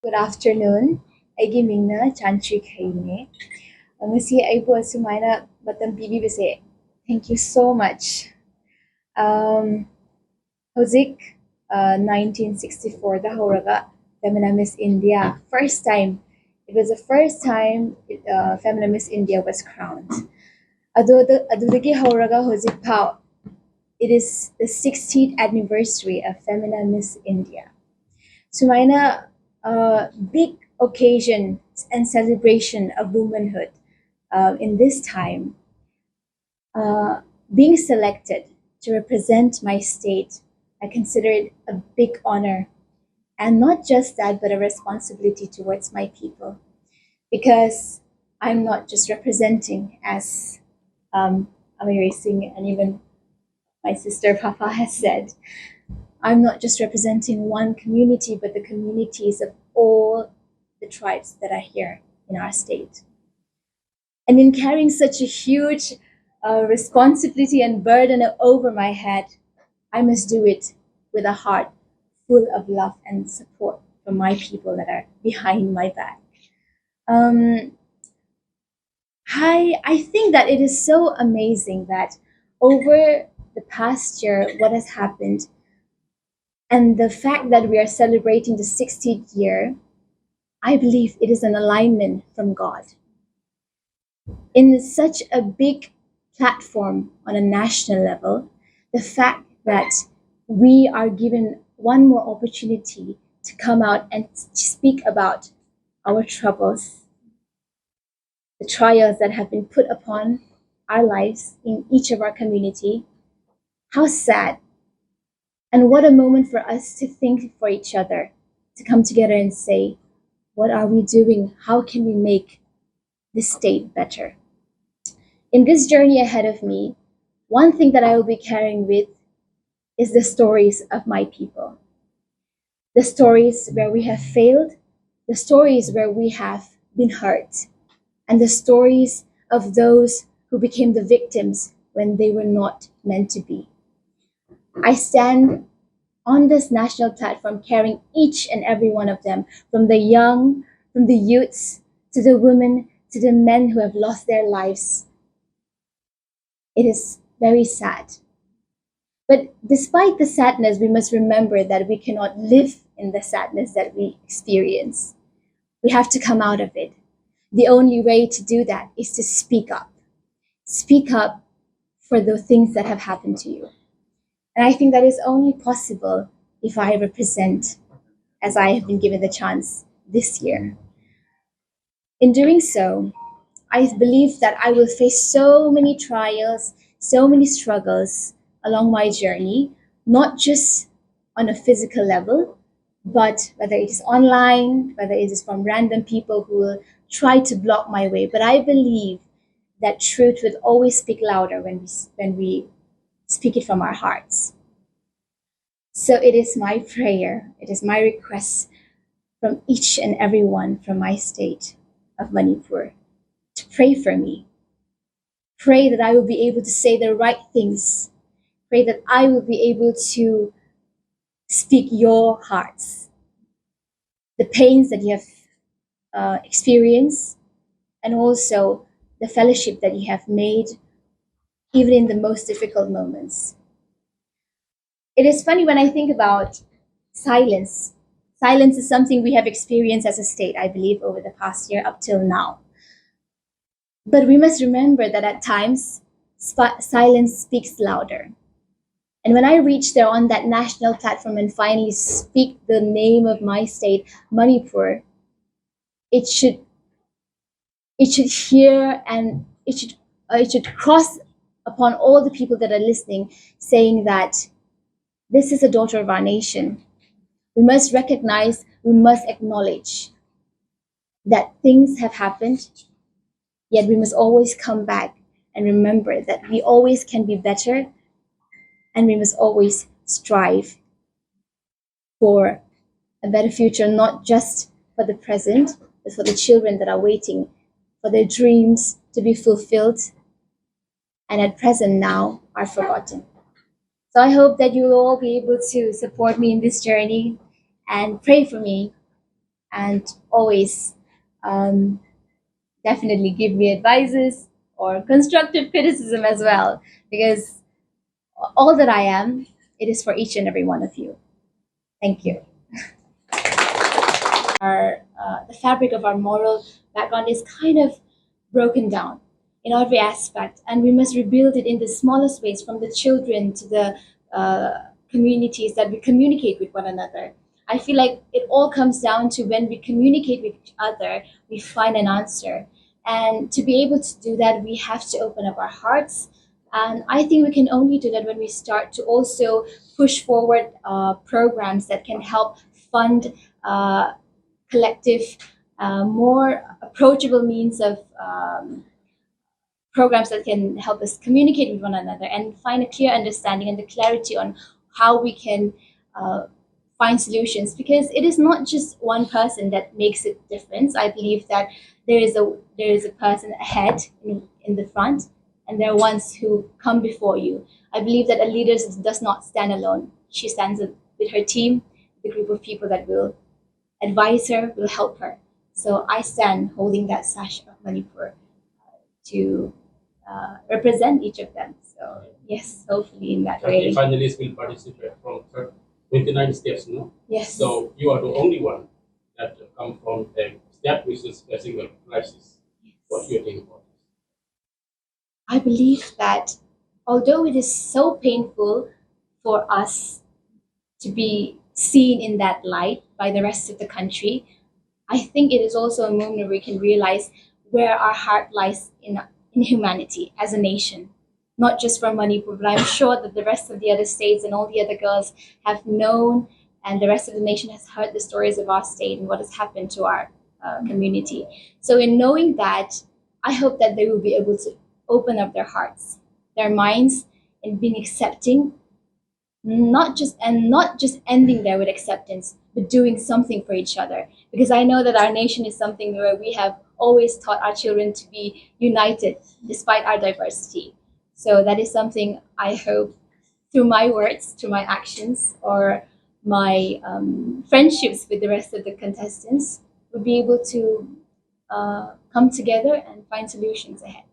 Good afternoon. Aigi Mingna Chanchi Kaine. Ngasi ay po sumana batang bibibise. Thank you so much. Um, Hozik, 1964, the Horaga Femina Miss India. First time. It was the first time Femina Miss India was crowned. Adudagi Horaga Hozik Pao. It is the 60th anniversary of Femina Miss India. Sumaina, big occasion and celebration of womanhood in this time, uh, being selected to represent my state, I consider it a big honor. And not just that, but a responsibility towards my people. Because I'm not just representing, as Amiri Singh and even my sister Papa has said, I'm not just representing one community, but the communities of all the tribes that are here in our state. And in carrying such a huge responsibility and burden over my head, I must do it with a heart full of love and support from my people that are behind my back. Um, I think that it is so amazing that over the past year, what has happened, and the fact that we are celebrating the 60th year, I believe it is an alignment from God. In such a big platform on a national level, the fact that we are given one more opportunity to come out and speak about our troubles, the trials that have been put upon our lives in each of our community, how sad. And what a moment for us to think for each other, to come together and say, what are we doing? How can we make this state better? In this journey ahead of me, one thing that I will be carrying with is the stories of my people. The stories where we have failed, the stories where we have been hurt, and the stories of those who became the victims when they were not meant to be. I stand on this national platform carrying each and every one of them, from the young, from the youths, to the women, to the men who have lost their lives. It is very sad. But despite the sadness, we must remember that we cannot live in the sadness that we experience. We have to come out of it. The only way to do that is to speak up. Speak up for the things that have happened to you. And I think that is only possible if I represent, as I have been given the chance this year. In doing so, I believe that I will face so many trials, so many struggles along my journey, not just on a physical level, but whether it is online, whether it is from random people who will try to block my way. But I believe that truth will always speak louder when we speak it from our hearts. So it is my prayer, it is my request from each and every one from my state of Manipur to pray for me. Pray that I will be able to say the right things. Pray that I will be able to speak your hearts, the pains that you have experienced, and also the fellowship that you have made, even in the most difficult moments. It is funny when I think about silence. Silence is something we have experienced as a state, I believe, over the past year up till now. But we must remember that at times, silence speaks louder. And when I reach there on that national platform and finally speak the name of my state, Manipur, it should hear, and it should cross upon all the people that are listening, saying that this is a daughter of our nation. We must recognize, we must acknowledge that things have happened, yet we must always come back and remember that we always can be better, and we must always strive for a better future, not just for the present, but for the children that are waiting for their dreams to be fulfilled and at present now are forgotten. So I hope that you will all be able to support me in this journey and pray for me and always um, definitely give me advices or constructive criticism as well, because all that I am, it is for each and every one of you. Thank you. The fabric of our moral background is kind of broken down in every aspect, and we must rebuild it in the smallest ways, from the children to the communities that we communicate with one another. I feel like it all comes down to when we communicate with each other, we find an answer. And to be able to do that, we have to open up our hearts. And I think we can only do that when we start to also push forward programs that can help fund uh, collective, more approachable means of programs that can help us communicate with one another and find a clear understanding and the clarity on how we can uh, find solutions, because it is not just one person that makes a difference. I believe that there is a person ahead in the front, and there are ones who come before you. I believe that a leader does not stand alone. She stands with her team, the group of people that will advise her, will help her. So I stand holding that sash of Manipur to represent each of them. So yes, hopefully in that 30 way. finalists will participate from 29 states, no? Yes. So you are the only one that come from a state which is facing a crisis. What do you think about this? I believe that although it is so painful for us to be seen in that light by the rest of the country, I think it is also a moment where we can realize where our heart lies in humanity as a nation, not just for Manipur, but I'm sure that the rest of the other states and all the other girls have known, and the rest of the nation has heard the stories of our state and what has happened to our community. So, in knowing that, I hope that they will be able to open up their hearts, their minds, and being accepting, not just ending there with acceptance, but doing something for each other, because I know that our nation is something where we have always taught our children to be united despite our diversity. So that is something I hope, through my words, through my actions, or my friendships with the rest of the contestants, would be able to come together and find solutions ahead.